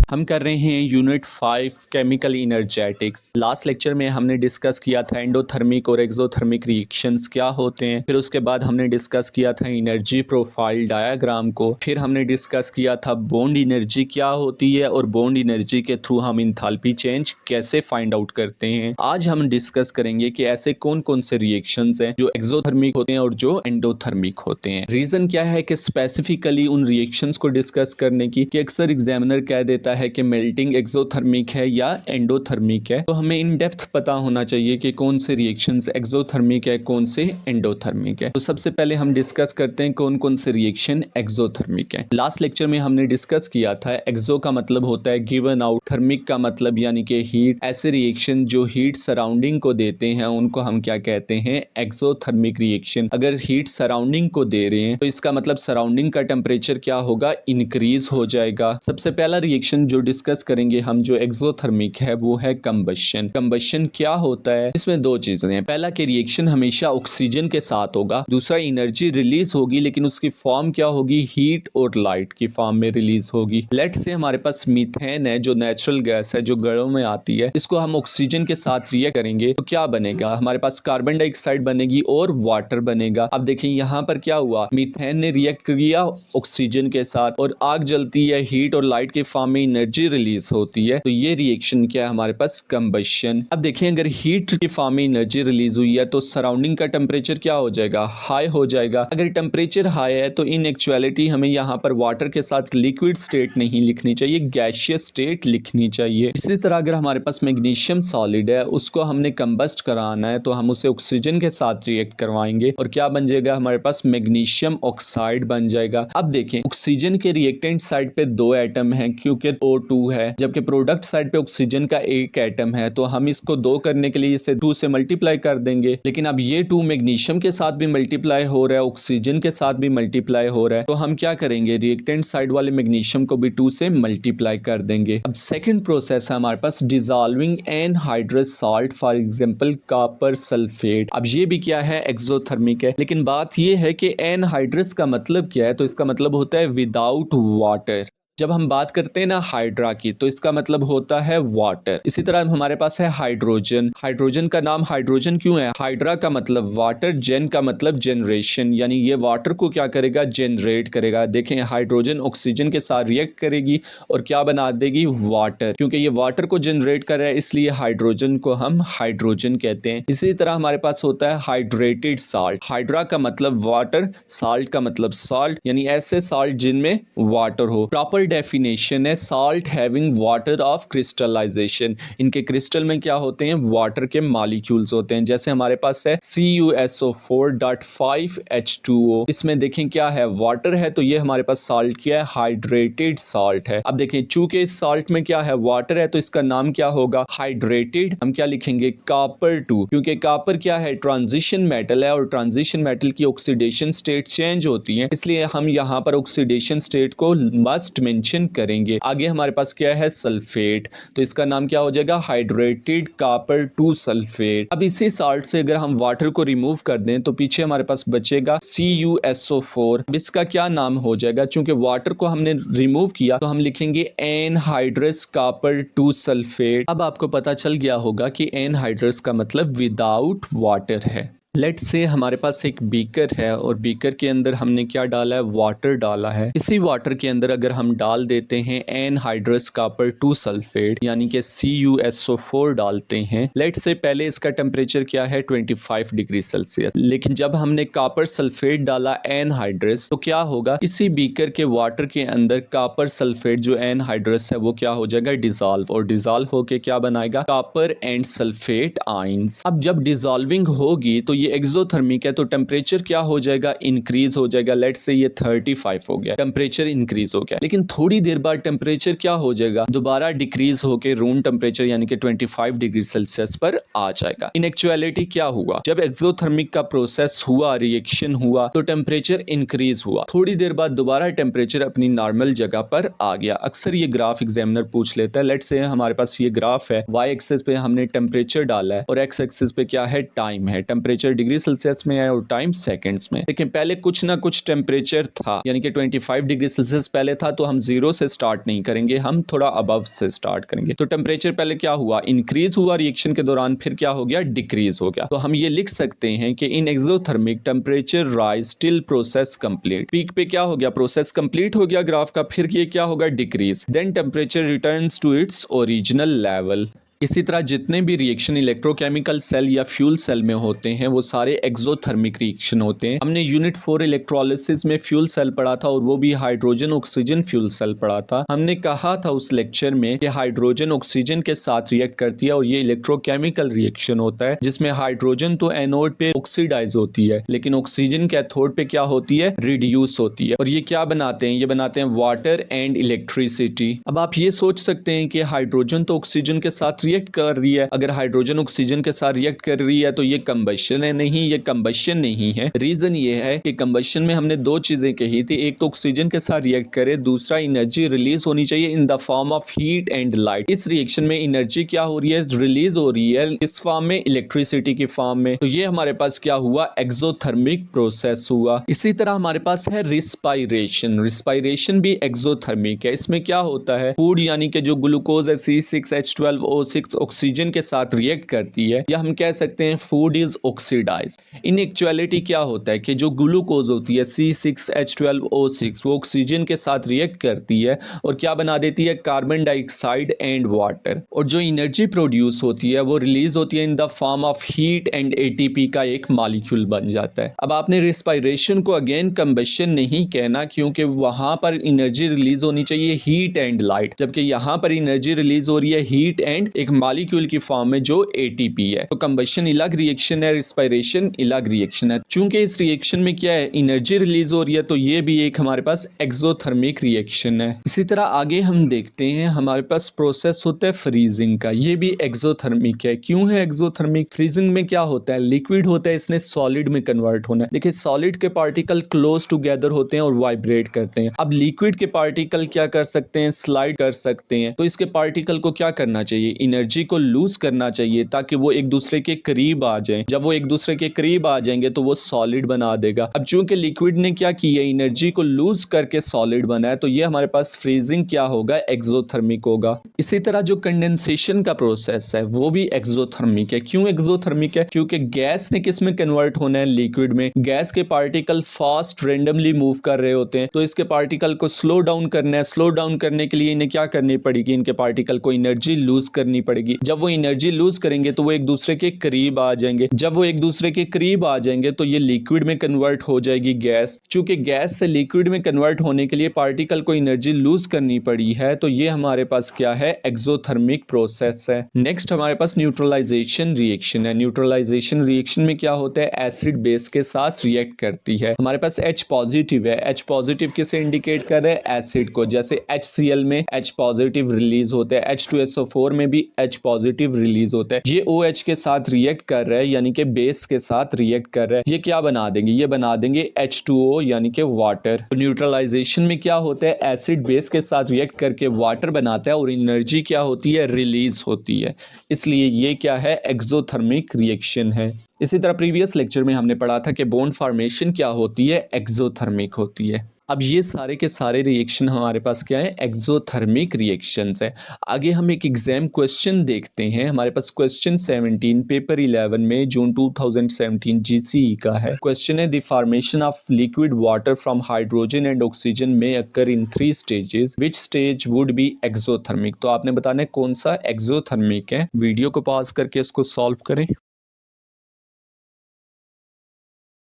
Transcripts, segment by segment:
हम कर रहे हैं यूनिट 5 केमिकल इनर्जेटिक्स। लास्ट लेक्चर में हमने डिस्कस किया था एंडोथर्मिक और एक्सोथर्मिक रिएक्शंस क्या होते हैं। फिर उसके बाद हमने डिस्कस किया था एनर्जी प्रोफाइल डायग्राम को। फिर हमने डिस्कस किया था बॉन्ड एनर्जी क्या होती है और बॉन्ड एनर्जी के थ्रू हम इंथैल्पी चेंज कैसे फाइंड आउट करते हैं। आज हम डिस्कस करेंगे कि ऐसे कौन कौन से रिएक्शंस हैं जो एक्सोथर्मिक होते हैं और जो एंडोथर्मिक होते हैं। रीजन क्या है कि स्पेसिफिकली उन रिएक्शंस को डिस्कस करने की कि अक्सर एग्जामिनर कह देता है कि मेल्टिंग एक्सोथर्मिक है या एंडोथर्मिक है, तो हमें इन डेप्थ पता होना चाहिए कि कौन से रिएक्शंस एक्सोथर्मिक है कौन से एंडोथर्मिक है। तो सबसे पहले हम डिस्कस करते हैं कौन कौन से रिएक्शन एक्सोथर्मिक है। लास्ट लेक्चर में हमने डिस्कस किया था एक्सो का मतलब होता है गिवन आउट, थर्मिक का मतलब यानी कि हीट। ऐसे रिएक्शन जो हीट सराउंडिंग को देते हैं उनको हम क्या कहते हैं, एक्सोथर्मिक रिएक्शन। अगर हीट सराउंडिंग को दे रहे हैं तो इसका मतलब सराउंडिंग का टेम्परेचर क्या होगा, इंक्रीज हो जाएगा। सबसे पहला रिएक्शन जो डिस्कस करेंगे हम जो एक्सोथर्मिक है वो है कंबशन। कंबशन क्या होता है, इसमें दो चीजें हैं। पहला कि रिएक्शन हमेशा ऑक्सीजन के साथ होगा, दूसरा एनर्जी रिलीज होगी लेकिन उसकी फॉर्म क्या होगी, हीट और लाइट की फॉर्म में रिलीज होगी। लेट्स से हमारे पास मीथेन है जो नेचुरल गैस है जो घरों में आती है, इसको हम ऑक्सीजन के साथ रिएक्ट करेंगे तो क्या बनेगा, हमारे पास कार्बन डाइऑक्साइड बनेगी और वाटर बनेगा। अब देखिए यहाँ पर क्या हुआ, मीथेन ने रिएक्ट किया ऑक्सीजन के साथ और आग जलती है, हीट और लाइट के फॉर्म में एनर्जी रिलीज होती है, तो ये रिएक्शन क्या है हमारे पास, कंबशन। अब देखिए अगर हीट के फॉर्म में एनर्जी रिलीज हुई है तो सराउंडिंग का टेम्परेचर क्या हो जाएगा, हाई हो जाएगा। अगर टेम्परेचर हाई है तो इन एक्चुअलिटी हमें यहाँ पर वाटर के साथ लिक्विड स्टेट नहीं लिखनी चाहिए, गैसियस स्टेट लिखनी चाहिए। इसी तरह अगर हमारे पास मैग्नीशियम सॉलिड है उसको हमने कंबस्ट कराना है तो हम उसे ऑक्सीजन के साथ रिएक्ट करवाएंगे और क्या बन जाएगा, हमारे पास मैग्नीशियम ऑक्साइड बन जाएगा। अब देखें ऑक्सीजन के रिएक्टेंट साइड पे दो एटम हैं क्योंकि O2 है, जबकि प्रोडक्ट साइड पे ऑक्सीजन का एक एटम है, तो हम इसको दो करने के लिए इसे 2 से मल्टीप्लाई कर देंगे। लेकिन अब ये 2 मैग्नीशियम के साथ भी मल्टीप्लाई हो रहा है, ऑक्सीजन के साथ भी मल्टीप्लाई हो रहा है, तो हम क्या करेंगे, रिएक्टेंट साइड वाले मैग्नीशियम को भी 2 से मल्टीप्लाई कर देंगे। अब सेकंड प्रोसेस है हमारे पास dissolving anhydrous salt, for example copper sulphate. अब ये भी क्या है, एक्सोथर्मिक है। लेकिन बात ये है कि एनहाइड्रस का मतलब क्या है, तो इसका मतलब होता है विदाउट वाटर। जब हम बात करते हैं ना हाइड्रा की तो इसका मतलब होता है वाटर। इसी तरह हमारे पास है हाइड्रोजन। हाइड्रोजन का नाम हाइड्रोजन क्यों है, हाइड्रा का मतलब वाटर, जेन का मतलब जनरेशन, यानी ये वाटर को क्या करेगा, जनरेट करेगा। देखें हाइड्रोजन ऑक्सीजन के साथ रिएक्ट करेगी और क्या बना देगी, वाटर। क्योंकि ये वाटर को जनरेट कर रहा है इसलिए हाइड्रोजन को हम हाइड्रोजन कहते हैं। इसी तरह हमारे पास होता है हाइड्रेटेड साल्ट। हाइड्रा का मतलब वाटर, साल्ट का मतलब सॉल्ट, यानी ऐसे साल्ट जिनमें वाटर हो। प्रॉपर डेफिनेशन है salt having water of crystallisation. इनके क्रिस्टल में क्या होते हैं, वाटर के मॉलिक्यूल्स होते हैं। जैसे हमारे पास है CuSO4.5H2O, इसमें देखें क्या है, वाटर है, तो ये हमारे पास सॉल्ट क्या है, हाइड्रेटेड सॉल्ट है। अब देखें चूंकि इस सॉल्ट में क्या है, वाटर है, तो इसका नाम क्या होगा, हाइड्रेटेड। हम क्या लिखेंगे, कॉपर 2, क्योंकि कॉपर क्या है, ट्रांजिशन मेटल है और ट्रांजिशन मेटल की ऑक्सीडेशन स्टेट चेंज होती है, इसलिए हम यहाँ पर ऑक्सीडेशन स्टेट को मस्ट मेंशन करेंगे। आगे हमारे पास क्या है, सल्फेट, तो इसका नाम क्या हो जाएगा, हाइड्रेटेड कॉपर 2 सल्फेट। अब इसी सॉल्ट से अगर हम वाटर को रिमूव कर दें तो पीछे हमारे पास बचेगा CuSO4। अब इसका क्या नाम हो जाएगा, चूंकि वाटर को हमने रिमूव किया तो हम लिखेंगे एनहाइड्रस कॉपर 2 सल्फेट। अब आपको पता चल गया होगा कि एनहाइड्रस का मतलब विदाउट वाटर है। लेट्स से हमारे पास एक बीकर है और बीकर के अंदर हमने क्या डाला है, वाटर डाला है। इसी वाटर के अंदर अगर हम डाल देते हैं एनहाइड्रस कॉपर 2 सल्फेट यानी कि CuSO4 डालते हैं। लेट्स से पहले इसका टेम्परेचर क्या है, 25 डिग्री सेल्सियस, लेकिन जब हमने कॉपर सल्फेट डाला एनहाइड्रस तो क्या होगा, इसी बीकर के वाटर के अंदर कॉपर सल्फेट जो एनहाइड्रस है वो क्या हो जाएगा, डिजॉल्व, और डिजॉल्व होके क्या बनाएगा, कॉपर एंड सल्फेट आयंस। अब जब डिजॉल्विंग होगी तो ये एक्सोथर्मिक है, तो टेम्परेचर क्या हो जाएगा, इंक्रीज हो जाएगा। लेट्स से ये 35 हो गया, टेम्परेचर इंक्रीज हो गया। लेकिन थोड़ी देर बाद टेम्परेचर क्या हो जाएगा, दोबारा डिक्रीज होकर रूम टेम्परेचर यानी कि 25 डिग्री सेल्सियस पर आ जाएगा। इन एक्चुअलिटी क्या हुआ, जब एक्सोथर्मिक का प्रोसेस हुआ, रिएक्शन हुआ, तो टेम्परेचर इंक्रीज हुआ, थोड़ी देर बाद दोबारा टेम्परेचर अपनी नॉर्मल जगह पर आ गया। अक्सर ये ग्राफ एग्जामिनर पूछ लेता है। लेट्स से हमारे पास ये ग्राफ है, वाई एक्सिस पे हमने टेम्परेचर डाला है और एक्स एक्सिस पे क्या है, टाइम है। टेम्परेचर टेम्परेचर डिग्री सेल्सियस में है और टाइम सेकंड्स में। लेकिन पहले कुछ ना कुछ टेम्परेचर था, यानी कि 25 डिग्री सेल्सियस पहले था, तो हम 0 से स्टार्ट नहीं करेंगे, हम थोड़ा अबव से स्टार्ट करेंगे। तो टेम्परेचर पहले क्या हुआ, इंक्रीज हुआ रिएक्शन के दौरान, फिर क्या हो गया, डिक्रीज हो गया। तो हम ये लिख सकते हैं कि in exothermic temperature rise till process complete. Peak पे क्या हो गया, प्रोसेस कंप्लीट हो गया ग्राफ का, फिर ये क्या होगा, decrease, then temperature returns to its original level. इसी तरह जितने भी रिएक्शन इलेक्ट्रोकेमिकल सेल या फ्यूल सेल में होते हैं वो सारे एक्सोथर्मिक रिएक्शन होते हैं। हमने यूनिट 4 इलेक्ट्रोलिसिस में फ्यूल सेल पढ़ा था और वो भी हाइड्रोजन ऑक्सीजन फ्यूल सेल पढ़ा था। हमने कहा था उस लेक्चर में कि हाइड्रोजन ऑक्सीजन के साथ रिएक्ट करती है और ये इलेक्ट्रोकेमिकल रिएक्शन होता है, जिसमें हाइड्रोजन तो एनोड पे ऑक्सीडाइज होती है लेकिन ऑक्सीजन कैथोड पे क्या होती है, रिड्यूस होती है। और ये क्या बनाते हैं, ये बनाते हैं वाटर एंड इलेक्ट्रिसिटी। अब आप ये सोच सकते हैं कि हाइड्रोजन तो ऑक्सीजन के साथ रिएक्ट कर रही है, अगर हाइड्रोजन ऑक्सीजन के साथ रिएक्ट कर रही है तो ये कंबशन है, नहीं, ये कंबशन नहीं है। रीजन ये है कि कंबशन में हमने दो चीजें कही थी, एक तो ऑक्सीजन के साथ रिएक्ट करे, दूसरा एनर्जी रिलीज होनी चाहिए in the form of heat and light. इस रिएक्शन में एनर्जी क्या हो रही है, रिलीज हो रही है इस फॉर्म में, इलेक्ट्रिसिटी की फॉर्म में। तो ये हमारे पास क्या हुआ, एक्सोथर्मिक प्रोसेस हुआ। इसी तरह हमारे पास है रिस्पायरेशन। रिस्पायरेशन भी एक्सोथर्मिक है। इसमें क्या होता है, फूड यानी कि जो ग्लूकोज है C6H12O6 ऑक्सीजन के साथ रिएक्ट करती है, या हम कह सकते हैं food is oxidise. In actuality क्या होता है कि जो ग्लूकोज होती है C6H12O6 वो ऑक्सीजन के साथ रिएक्ट करती है और क्या बना देती है, कार्बन डाइऑक्साइड एंड वाटर। और जो एनर्जी प्रोड्यूस होती है वो रिलीज होती है in the form of heat and ATP का एक मॉलिक्यूल बन जाता है। अब आपने रिस्पायरेशन को अगेन कंबशन नहीं कहना, क्योंकि वहां पर एनर्जी रिलीज होनी चाहिए हीट एंड लाइट, जबकि यहां पर एनर्जी रिलीज हो रही है हीट एंड एक मॉलिक्यूल की फॉर्म में जो ATP है। तो कंबशन अलग रिएक्शन है, रिस्पायरेशन अलग रिएक्शन है। चूंकि इस रिएक्शन में क्या है, एनर्जी रिलीज हो रही है, तो ये भी एक हमारे पास एक्सोथर्मिक रिएक्शन है। इसी तरह आगे हम देखते हैं हमारे पास प्रोसेस होता है फ्रीजिंग का, ये भी एक्सोथर्मिक है। क्यों है एक्सोथर्मिक, फ्रीजिंग में क्या होता है, लिक्विड होता है, इसने सॉलिड में कन्वर्ट होना है। देखिए सॉलिड के पार्टिकल क्लोज टुगेदर होते हैं और वाइब्रेट करते हैं। अब लिक्विड के पार्टिकल क्या कर सकते हैं, स्लाइड कर सकते हैं। तो इसके पार्टिकल को क्या करना चाहिए, एनर्जी को लूज करना चाहिए ताकि वो एक दूसरे के करीब आ जाएं। जब वो एक दूसरे के करीब आ जाएंगे तो वो सॉलिड बना देगा। अब चूंकि लिक्विड ने क्या किया, एनर्जी को लूज करके सॉलिड बना है, तो ये हमारे पास फ्रीजिंग क्या होगा, एक्सोथर्मिक होगा। इसी तरह जो कंडेंसेशन का प्रोसेस है वो भी एक्सोथर्मिक है। क्यों एक्सोथर्मिक है, क्योंकि गैस ने किस में कन्वर्ट होना है, लिक्विड में। गैस के पार्टिकल फास्ट रेंडमली मूव कर रहे होते हैं, तो इसके पार्टिकल को स्लो डाउन करना है। स्लो डाउन करने के लिए इन्हें क्या करनी पड़ेगी, इनके पार्टिकल को एनर्जी लूज करनी पड़ेगी। जब वो एनर्जी लूज करेंगे तो वो एक दूसरे के करीब आ जाएंगे। जब वो एक दूसरे के करीब आ जाएंगे तो ये लिक्विड में कन्वर्ट हो जाएगी गैस। चूंकि गैस से लिक्विड में कन्वर्ट होने के लिए पार्टिकल को एनर्जी लूज करनी पड़ी है, तो ये हमारे पास क्या है, एक्सोथर्मिक प्रोसेस है। नेक्स्ट हमारे पास न्यूट्रलाइजेशन रिएक्शन है। न्यूट्रलाइजेशन रिएक्शन में क्या होता है, एसिड बेस के साथ रिएक्ट करती है। हमारे पास H पॉजिटिव है। H पॉजिटिव किसे इंडिकेट कर रहे हैं, एसिड को। जैसे HCl में H पॉजिटिव रिलीज होता है, H2SO4 में भी H पॉजिटिव रिलीज होता है। ये OH के साथ रिएक्ट कर रहा है, यानी कि बेस के साथ रिएक्ट कर रहा है। ये क्या बना देंगे, ये बना देंगे H2O यानी कि वाटर। तो न्यूट्रलाइजेशन में क्या होता है, एसिड बेस के साथ रिएक्ट करके वाटर बनाता है और एनर्जी क्या होती है, रिलीज होती है। इसलिए ये क्या है, एक्सोथर्मिक रिएक्शन है। इसी तरह प्रीवियस लेक्चर में हमने पढ़ा था कि बॉन्ड फॉर्मेशन क्या होती है, एक्सोथर्मिक होती है। अब ये सारे के सारे रिएक्शन हमारे पास क्या है, एक्सोथर्मिक रिएक्शंस है। आगे हम एक एग्जाम क्वेश्चन देखते हैं। हमारे पास क्वेश्चन 17 पेपर 11 में जून 2017 GCE का है। क्वेश्चन है, the formation of liquid water from hydrogen and oxygen में अकर इन 3 stages, which stage would be exothermic. तो आपने बताना है कौन सा एक्सोथर्मिक है। वीडियो को पॉज करके इसको सॉल्व करें।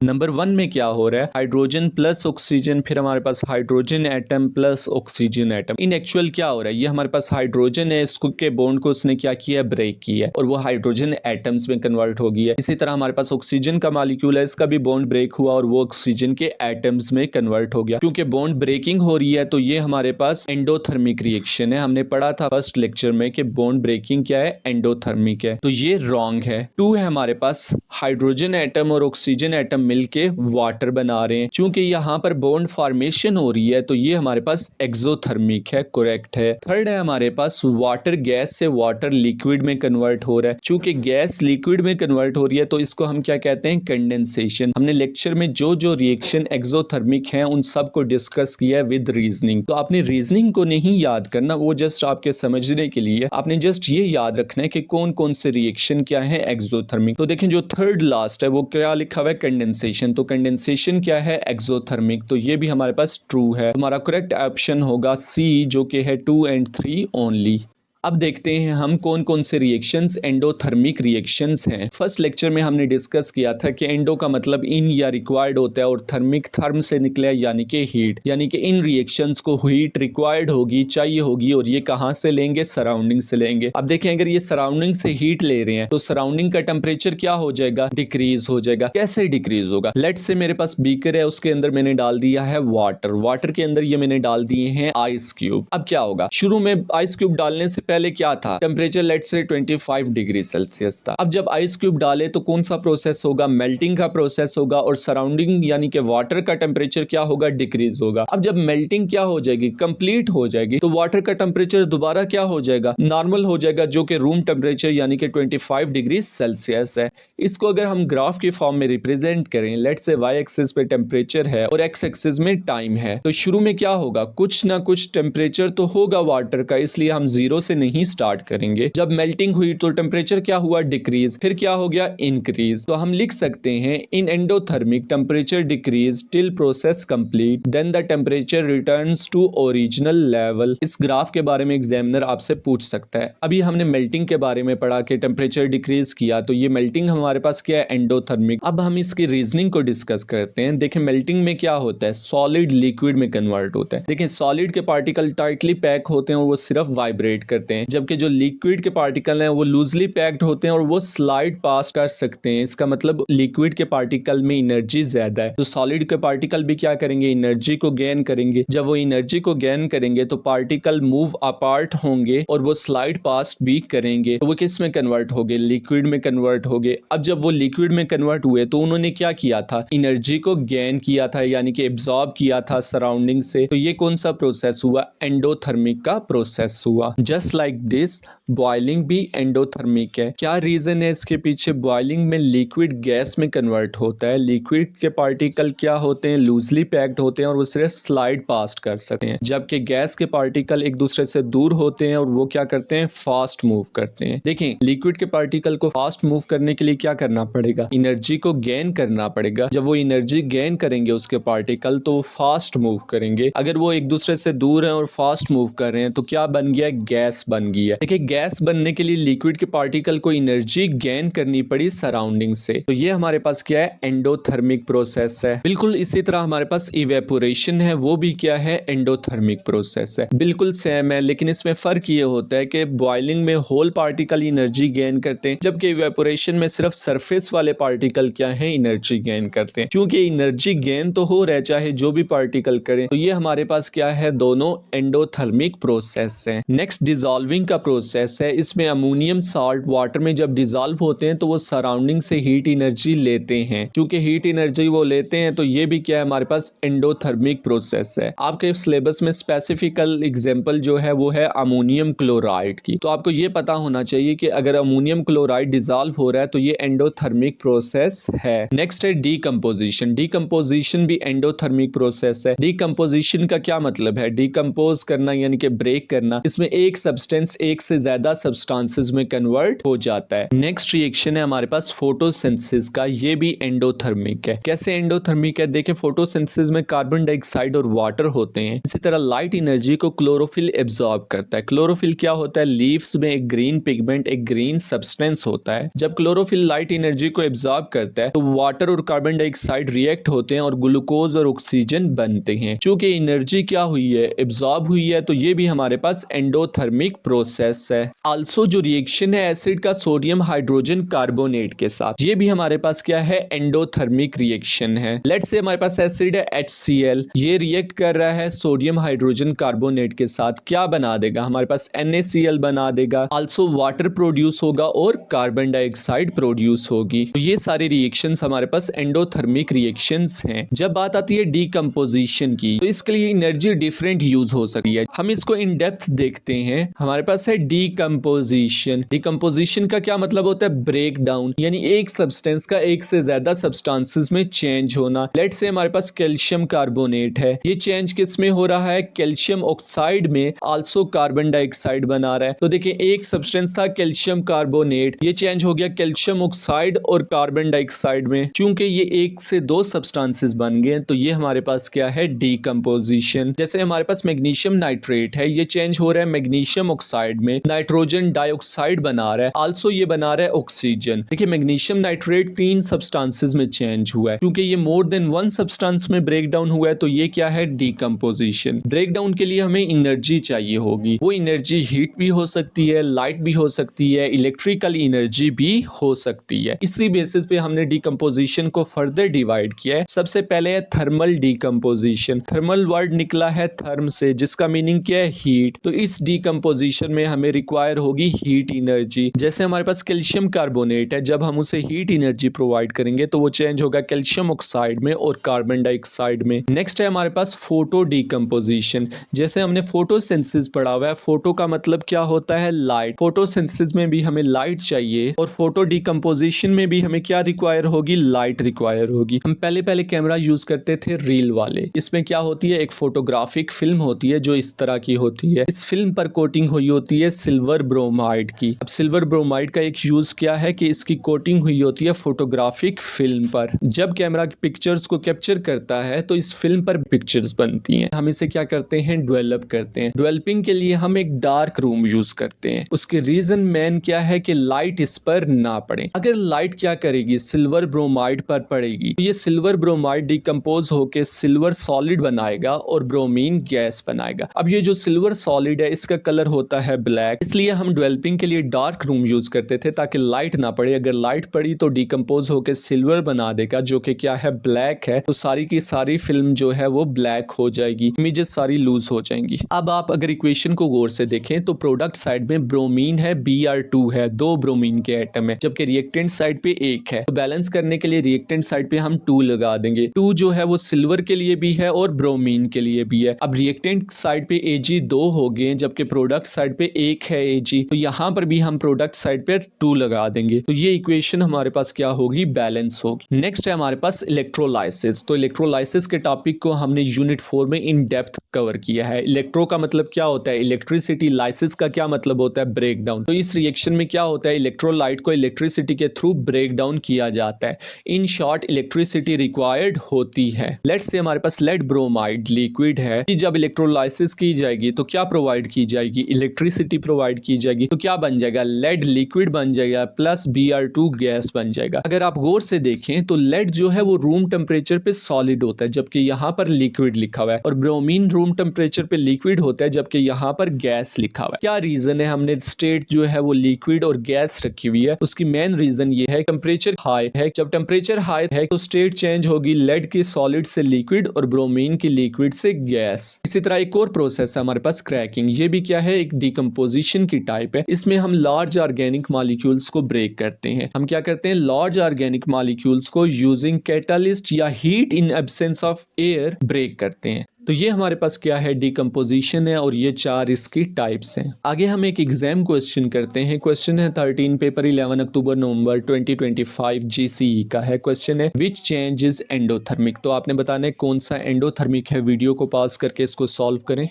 नंबर 1 में क्या हो रहा है, हाइड्रोजन प्लस ऑक्सीजन, फिर हमारे पास hydrogen atom plus oxygen atom. In actual क्या हो रहा है, ये हमारे पास हाइड्रोजन है, इसको के बॉन्ड को उसने क्या किया, ब्रेक किया है और वो हाइड्रोजन एटम्स में कन्वर्ट हो गई है। इसी तरह हमारे पास ऑक्सीजन का मॉलिक्यूल है, इसका भी बॉन्ड ब्रेक हुआ और वो ऑक्सीजन के एटम्स में कन्वर्ट हो गया। क्योंकि बॉन्ड ब्रेकिंग हो रही है तो ये हमारे पास एंडोथर्मिक रिएक्शन है। हमने पढ़ा था फर्स्ट लेक्चर में कि बॉन्ड ब्रेकिंग क्या है, एंडोथर्मिक है। तो ये रॉन्ग है। 2 है हमारे पास, हाइड्रोजन एटम और ऑक्सीजन एटम मिलके वाटर बना रहे हैं। चूंकि यहाँ पर बॉन्ड फॉर्मेशन हो रही है तो ये हमारे पास एक्सोथर्मिक है, करेक्ट है। थर्ड है हमारे पास वाटर गैस से वाटर लिक्विड में कन्वर्ट हो रहा है। चूंकि गैस लिक्विड में कन्वर्ट हो रही है तो इसको हम क्या कहते हैं, कंडेंसेशन। हमने लेक्चर में जो जो रिएक्शन एक्सोथर्मिक हैं उन सब को डिस्कस किया है विद रीजनिंग। तो आपने रीजनिंग को नहीं याद करना, वो जस्ट आपके समझने के लिए। आपने जस्ट ये याद रखना है कि कौन कौन से रिएक्शन क्या है एक्सोथर्मिक। तो देखें जो थर्ड लास्ट है वो क्या लिखा हुआ है, कंडेंसेशन। तो कंडेंसेशन क्या है, एक्सोथर्मिक। तो ये भी हमारे पास ट्रू है। हमारा करेक्ट ऑप्शन होगा सी, जो कि है 2 and 3 ओनली। अब देखते हैं हम कौन कौन से रिएक्शंस एंडोथर्मिक रिएक्शंस हैं। फर्स्ट लेक्चर में हमने डिस्कस किया था कि एंडो का मतलब इन या रिक्वायर्ड होता है और थर्मिक थर्म से निकला यानी कि हीट, यानी कि इन रिएक्शंस को हीट रिक्वायर्ड होगी, चाहिए होगी, और ये कहाँ से लेंगे, सराउंडिंग से लेंगे। अब देखें अगर ये सराउंडिंग से हीट ले रहे हैं तो सराउंडिंग का टेम्परेचर क्या हो जाएगा, डिक्रीज हो जाएगा। कैसे डिक्रीज होगा, लेट्स से मेरे पास बीकर है, उसके अंदर मैंने डाल दिया है वाटर, वाटर के अंदर ये मैंने डाल दिए हैं आइस क्यूब। अब क्या होगा, शुरू में आइस क्यूब डालने से पहले क्या था, temperature let's say 25 degree Celsius था। अब जब आइस क्यूब डाले तो कौन सा प्रोसेस होगा, मेल्टिंग का प्रोसेस होगा, और सराउंडिंग यानी कि वाटर का टेम्परेचर क्या होगा, डिक्रीज होगा। अब जब मेल्टिंग क्या हो जाएगी, कंप्लीट हो जाएगी, तो वाटर का टेम्परेचर दोबारा क्या हो जाएगा, नॉर्मल हो जाएगा, जो कि रूम टेम्परेचर यानी कि 25 डिग्री सेल्सियस है। इसको अगर हम ग्राफ के फॉर्म में रिप्रेजेंट करें, लेट्स से वाई एक्सिस पे टेम्परेचर है और एक्स एक्सिस में टाइम है, तो शुरू में क्या होगा, कुछ ना कुछ टेम्परेचर तो होगा वाटर का, इसलिए हम जीरो से नहीं स्टार्ट करेंगे। जब मेल्टिंग हुई तो टेम्परेचर क्या हुआ, डिक्रीज, फिर क्या हो गया, इंक्रीज। तो हम लिख सकते हैं in endothermic temperature decrease till process complete, then the temperature returns to original level. इस ग्राफ के बारे में एग्जामिनर आपसे पूछ सकता है। अभी हमने मेल्टिंग के बारे में पढ़ा कि टेम्परेचर डिक्रीज किया, तो ये मेल्टिंग हमारे पास क्या है, एंडोथर्मिक। अब हम इसकी रीजनिंग को डिस्कस करते हैं। देखें मेल्टिंग में क्या होता है, सॉलिड लिक्विड में कन्वर्ट होता है। देखें सॉलिड के पार्टिकल टाइटली पैक होते हैं और वो सिर्फ वाइब्रेट करते हैं, जबकि जो लिक्विड के पार्टिकल हैं वो लूजली पैक्ड होते हैं और वो स्लाइड पास कर सकते हैं। इसका मतलब लिक्विड के पार्टिकल में एनर्जी ज्यादा है, तो सॉलिड के पार्टिकल भी क्या करेंगे, एनर्जी को गेन करेंगे। जब वो एनर्जी को गेन करेंगे तो पार्टिकल मूव अपार्ट होंगे और वो स्लाइड पास भी करेंगे, तो वो किस में कन्वर्ट हो गए, लिक्विड में कन्वर्ट हो गए। अब जब वो लिक्विड में कन्वर्ट हुए तो उन्होंने क्या किया था, एनर्जी को गेन किया था, यानी कि एब्जॉर्ब किया था सराउंडिंग से। तो ये कौन सा प्रोसेस हुआ, एंडोथर्मिक का प्रोसेस हुआ। जस्ट लाइक दिस बॉइलिंग भी एंडोथर्मिक है। क्या रीजन है इसके पीछे, बॉइलिंग में लिक्विड गैस में कन्वर्ट होता है, लिक्विड के पार्टिकल क्या होते हैं, लूजली पैक्ड होते हैं और वो सिर्फ स्लाइड पास कर सकते हैं, जबकि गैस के पार्टिकल एक दूसरे से दूर होते हैं और वो क्या करते हैं, फास्ट मूव करते हैं। देखें लिक्विड के पार्टिकल को फास्ट मूव करने के लिए क्या करना पड़ेगा, एनर्जी को गेन करना पड़ेगा। जब वो एनर्जी गेन करेंगे उसके पार्टिकल तो वो फास्ट मूव करेंगे। अगर वो एक दूसरे से दूर हैं और फास्ट मूव कर रहे हैं तो क्या बन गया, गैस बन गई है। देखिए गैस बनने के लिए लिक्विड के पार्टिकल को एनर्जी गेन करनी पड़ी सराउंडिंग से, तो ये हमारे पास क्या है, एंडोथर्मिक प्रोसेस है। बिल्कुल इसी तरह हमारे पास इवेपोरेशन है, वो भी क्या है, एंडोथर्मिक प्रोसेस है। बिल्कुल सेम है, लेकिन इसमें फर्क ये होता है कि बॉइलिंग में होल पार्टिकल एनर्जी गेन करते हैं, जबकि इवेपोरेशन में सिर्फ सरफेस वाले पार्टिकल क्या है, एनर्जी गेन करते हैं। क्योंकि एनर्जी गेन तो हो रहा है चाहे जो भी पार्टिकल करें, तो ये हमारे पास क्या है, दोनों एंडोथर्मिक प्रोसेस है। नेक्स्ट डिसॉल्विंग का प्रोसेस है। इसमें अमोनियम साल्ट वाटर में जब डिसॉल्व होते हैं तो वो सराउंडिंग से हीट एनर्जी लेते हैं। क्योंकि हीट एनर्जी वो लेते हैं तो ये भी क्या है, हमारे पास एंडोथर्मिक प्रोसेस है। आपके सिलेबस में स्पेसिफिकल एग्जांपल जो है वो है अमोनियम क्लोराइड की, तो आपको ये पता होना चाहिए कि अगर अमोनियम क्लोराइड डिसॉल्व हो रहा है तो ये एंडोथर्मिक प्रोसेस है। नेक्स्ट है डीकंपोजिशन। डीकंपोजिशन भी एंडोथर्मिक प्रोसेस है। डीकंपोजिशन का क्या मतलब है, डीकंपोज करना यानी कि ब्रेक करना। इसमें एक सब्सटेंस एक से ज्यादा सब्सटेंसेस में कन्वर्ट हो जाता है। नेक्स्ट रिएक्शन है हमारे पास फोटोसिंथेसिस का, ये भी एंडोथर्मिक है। कैसे एंडोथर्मिक है, देखें फोटोसिंथेसिस में कार्बन डाइऑक्साइड और वाटर होते हैं। इसी तरह लाइट एनर्जी को क्लोरोफिल एब्जॉर्ब करता है। क्लोरोफिल क्या होता है, लीव्स में एक ग्रीन पिगमेंट, एक ग्रीन सब्सटेंस होता है। जब क्लोरोफिल लाइट एनर्जी को एब्जॉर्ब करता है तो वाटर और कार्बन डाइऑक्साइड रिएक्ट होते हैं और ग्लूकोज और ऑक्सीजन बनते हैं। चूंकि एनर्जी क्या हुई है, एब्जॉर्ब हुई है, तो ये भी हमारे पास एंडोथर्मिक प्रोसेस है। आल्सो जो रिएक्शन है एसिड का सोडियम हाइड्रोजन कार्बोनेट के साथ, ये भी हमारे पास क्या है, एंडोथर्मिक रिएक्शन है। लेट्स से हमारे पास एसिड है HCl, ये रिएक्ट कर रहा है सोडियम हाइड्रोजन कार्बोनेट के साथ, क्या बना देगा, हमारे पास NaCl बना देगा। आल्सो वाटर प्रोड्यूस होगा और कार्बन डाइऑक्साइड प्रोड्यूस होगी। तो ये सारे रिएक्शंस हमारे पास एंडोथर्मिक रिएक्शंस हैं। जब बात आती है डीकंपोजिशन की, तो इसके लिए एनर्जी डिफरेंट यूज हो सकती है। हम इसको इन डेप्थ देखते हैं। हमारे पास है डीकंपोजिशन। डीकंपोजिशन का क्या मतलब होता है, ब्रेक डाउन, यानी एक सब्सटेंस का एक से ज्यादा सब्सटेंसेस में चेंज होना। लेट्स से हमारे पास कैल्शियम कार्बोनेट है, ये चेंज किस में हो रहा है, कैल्शियम ऑक्साइड में, आल्सो कार्बन डाइऑक्साइड बना रहा है। तो देखिए एक सब्सटेंस था कैल्शियम कार्बोनेट, ये चेंज हो गया कैल्शियम ऑक्साइड और कार्बन डाइऑक्साइड में। चूंकि ये एक से दो सब्सटेंसेस बन गए, तो ये हमारे पास क्या है, डीकंपोजिशन। जैसे हमारे पास मैग्नीशियम नाइट्रेट है, ये चेंज हो रहा है मैग्नीशियम ऑक्साइड में, नाइट्रोजन डाइऑक्साइड बना रहा है, आल्सो ये बना रहा है ऑक्सीजन। देखिए मैग्नीशियम नाइट्रेट 3 सब्सटेंसेस में चेंज हुआ है, क्योंकि ये मोर देन 1 सब्सटेंस में ब्रेक डाउन हुआ है, तो ये क्या है, डीकंपोजिशन। ब्रेक डाउन के लिए हमें एनर्जी चाहिए होगी, वो एनर्जी हीट भी हो सकती है, लाइट भी हो सकती है, इलेक्ट्रिकल एनर्जी भी हो सकती है। इसी बेसिस पे हमने डीकंपोजिशन को फर्दर डिवाइड किया है। सबसे पहले है थर्मल डीकंपोजिशन। थर्मल वर्ड निकला है थर्म से, जिसका मीनिंग क्या है, हीट। तो इस डीकंपोजिशन में हमें रिक्वायर होगी हीट एनर्जी। जैसे हमारे पास कैल्शियम कार्बोनेट है, जब हम उसे हीट एनर्जी प्रोवाइड करेंगे तो वो चेंज होगा कैल्शियम ऑक्साइड में और कार्बन डाइऑक्साइड में। नेक्स्ट है हमारे पास फोटो डीकंपोजिशन। जैसे हमने फोटोसिंथेसिस पढ़ा हुआ है, फोटो का मतलब क्या होता है, लाइट। फोटोसिंथेसिस में भी हमें लाइट चाहिए और फोटो डीकंपोजिशन में भी हमें क्या रिक्वायर होगी, लाइट रिक्वायर होगी। हम पहले पहले कैमरा यूज करते थे रील वाले। इसमें क्या होती है, एक फोटोग्राफिक फिल्म होती है जो इस तरह की होती है। इस फिल्म पर कोटिंग हुई होती है सिल्वर ब्रोमाइड की। अब सिल्वर ब्रोमाइड का एक यूज क्या है कि इसकी कोटिंग हुई होती है फोटोग्राफिक फिल्म पर। जब कैमरा पिक्चर्स को कैप्चर करता है तो इस फिल्म पर पिक्चर्स बनती हैं। हम इसे क्या करते हैं, डेवलप करते हैं। डेवलपिंग के लिए हम एक डार्क रूम यूज करते हैं। उसके रीजन मेन क्या है कि लाइट इस पर ना पड़े। अगर लाइट क्या करेगी, सिल्वर ब्रोमाइड पर पड़ेगी, तो ये सिल्वर ब्रोमाइड डिकम्पोज होकर सिल्वर सॉलिड बनाएगा और ब्रोमीन गैस बनाएगा। अब ये जो सिल्वर सॉलिड है इसका कलर होता है ब्लैक, इसलिए हम डेवलपिंग के लिए डार्क रूम यूज करते थे ताकि लाइट ना पड़े। अगर लाइट पड़ी तो डिकम्पोज होकर सिल्वर बना देगा जो कि क्या है, ब्लैक है। तो सारी की सारी फिल्म जो है वो ब्लैक हो जाएगी, इमेजेस सारी लूज हो जाएंगी। अब आप अगर इक्वेशन को गौर से देखें तो प्रोडक्ट साइड में ब्रोमीन है, Br2 है, 2 ब्रोमीन के एटम है, जबकि रिएक्टेंट साइड पे 1 है। तो बैलेंस करने के लिए रिएक्टेंट साइड पे हम 2 लगा देंगे। 2 जो है वो सिल्वर के लिए भी है और ब्रोमीन के लिए भी है। अब रिएक्टेंट साइड पे Ag 2 हो गए, जबकि प्रोडक्ट साइड पे 1 है Ag, तो यहाँ पर भी हम प्रोडक्ट साइड पे 2 लगा देंगे। तो ये इक्वेशन हमारे पास क्या होगी, बैलेंस होगी। नेक्स्ट है हमारे पास इलेक्ट्रोलाइसिस। तो इलेक्ट्रोलाइसिस के टॉपिक को हमने यूनिट 4 में इन डेप्थ कवर किया है। इलेक्ट्रो का मतलब क्या होता है, इलेक्ट्रिसिटी। लाइसिस का क्या मतलब होता है, ब्रेक डाउन। तो इस रिएक्शन में क्या होता है, इलेक्ट्रोलाइट को इलेक्ट्रिसिटी के थ्रू ब्रेक डाउन किया जाता है। इन शॉर्ट इलेक्ट्रिसिटी रिक्वायर्ड होती है। लेट्स से हमारे पास लेड ब्रोमाइड लिक्विड है कि जब इलेक्ट्रोलाइसिस की जाएगी तो क्या प्रोवाइड की जाएगी, इलेक्ट्रिसिटी प्रोवाइड की जाएगी। तो क्या बन जाएगा, लेड लिक्विड बन जाएगा प्लस Br2 गैस बन जाएगा। अगर आप गौर से देखें तो लेड जो है वो रूम टेम्परेचर पे सॉलिड होता है, जबकि यहाँ पर लिक्विड लिखा हुआ है, और ब्रोमीन रूम टेम्परेचर पे लिक्विड होता है जबकि यहाँ पर गैस लिखा हुआ है। क्या रीजन है, हमने स्टेट जो है वो लिक्विड और गैस रखी हुई है। उसकी मेन रीजन ये है टेम्परेचर हाई है। जब टेम्परेचर हाई है तो स्टेट चेंज होगी लेड की सॉलिड से लिक्विड और ब्रोमीन की लिक्विड से गैस। इसी तरह एक और प्रोसेस है हमारे पास क्रैकिंग। ये भी क्या है, एक डिकम्पोजिशन की टाइप है। इसमें हम लार्ज ऑर्गेनिक मॉलिक्यूल्स को ब्रेक करते हैं। हम क्या करते हैं, लार्ज ऑर्गेनिक मॉलिक्यूल्स को यूजिंग कैटालिस्ट या heat in absence of air brake करते हैं। तो ये हमारे पास क्या है, डिकम्पोजिशन है, और ये 4 इसकी टाइप्स हैं। आगे हम एक एग्जाम क्वेश्चन करते हैं। क्वेश्चन है 13 पेपर 11 अक्टूबर नवंबर 2025 GCE का है। क्वेश्चन है विच चेंज इज एंडोथर्मिक। तो आपने बताना है कौन सा एंडोथर्मिक है। वीडियो को पॉज करके इसको सॉल्व करें।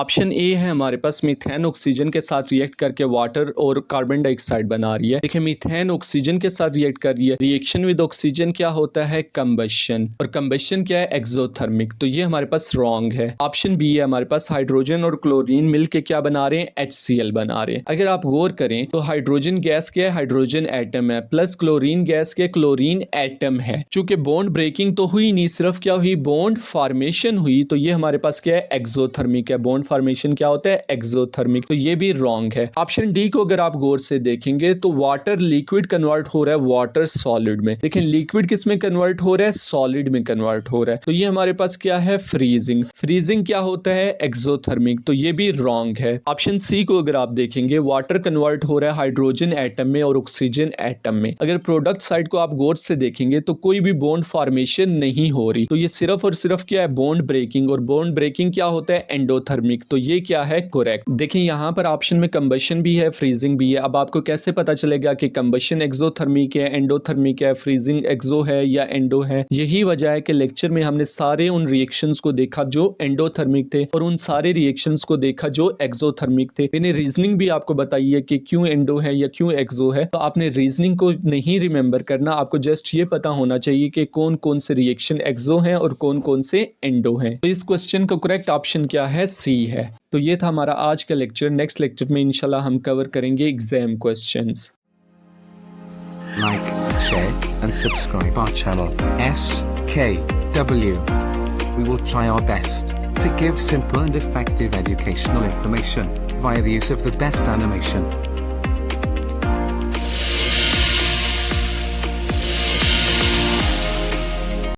ऑप्शन ए है हमारे पास मीथेन ऑक्सीजन के साथ रिएक्ट करके वाटर और कार्बन डाइऑक्साइड बना रही है। देखिए मीथेन ऑक्सीजन के साथ रिएक्ट कर रही है, रिएक्शन विद ऑक्सीजन क्या होता है, कंबशन, और कंबशन क्या है, एक्सोथर्मिक। तो ये हमारे पास रॉन्ग है। ऑप्शन बी है हमारे पास हाइड्रोजन और क्लोरीन मिलके क्या बना रहे हैं, HCl बना रहे हैं। अगर आप गौर करें तो हाइड्रोजन गैस क्या है, हाइड्रोजन एटम है, प्लस क्लोरीन गैस के क्लोरीन एटम है। चूंकि बॉन्ड ब्रेकिंग तो हुई नहीं, सिर्फ क्या हुई, बॉन्ड फॉर्मेशन हुई, तो ये हमारे पास क्या है, एक्सोथर्मिक है। बॉन्ड फॉर्मेशन क्या होता है, एक्सोथर्मिक। तो ये भी रॉन्ग है। ऑप्शन डी को अगर आप गौर से देखेंगे तो वाटर लिक्विड कन्वर्ट हो रहा है वाटर सॉलिड में। देखें लिक्विड किस में कन्वर्ट हो रहा है, सॉलिड में कन्वर्ट हो रहा है। तो ये हमारे पास क्या है, फ्रीजिंग। फ्रीजिंग क्या होता है, एक्सोथर्मिक। तो ये भी रॉन्ग है। ऑप्शन सी को अगर आप देखेंगे वाटर कन्वर्ट हो रहा है हाइड्रोजन एटम में और ऑक्सीजन एटम में। अगर प्रोडक्ट साइड को आप गौर से देखेंगे तो कोई भी बॉन्ड फॉर्मेशन नहीं हो रही। तो ये सिर्फ और सिर्फ क्या है, बॉन्ड ब्रेकिंग, और बॉन्ड ब्रेकिंग क्या होता है, एंडोथर्मिक। तो ये क्या है, करेक्ट। देखिए यहाँ पर ऑप्शन में कंबशन भी है, फ्रीजिंग भी है। अब आपको कैसे पता चलेगा कि कंबशन एक्सोथर्मिक है, एंडोथर्मिक है, फ्रीजिंग एक्सो है या एंडो है? यही वजह है कि लेक्चर में हमने सारे उन रिएक्शंस को देखा जो एंडोथर्मिक थे और उन सारे रिएक्शंस को देखा जो एक्सोथर्मिक थे। मैंने रीजनिंग भी आपको बताई है कि क्यों एंडो है या क्यों एक्सो है। तो आपने रीजनिंग को नहीं रिमेंबर करना, आपको जस्ट ये पता होना चाहिए कि कौन कौन से रिएक्शन एक्सो हैं और कौन कौन से एंडो हैं। तो इस क्वेश्चन का करेक्ट ऑप्शन क्या है, सी है। तो ये था हमारा आज का लेक्चर। नेक्स्ट लेक्चर में इंशाल्लाह हम कवर करेंगे exam questions. Like, share, and subscribe our channel, SKW. We will try our best to give simple and effective educational information via the use of the best animation.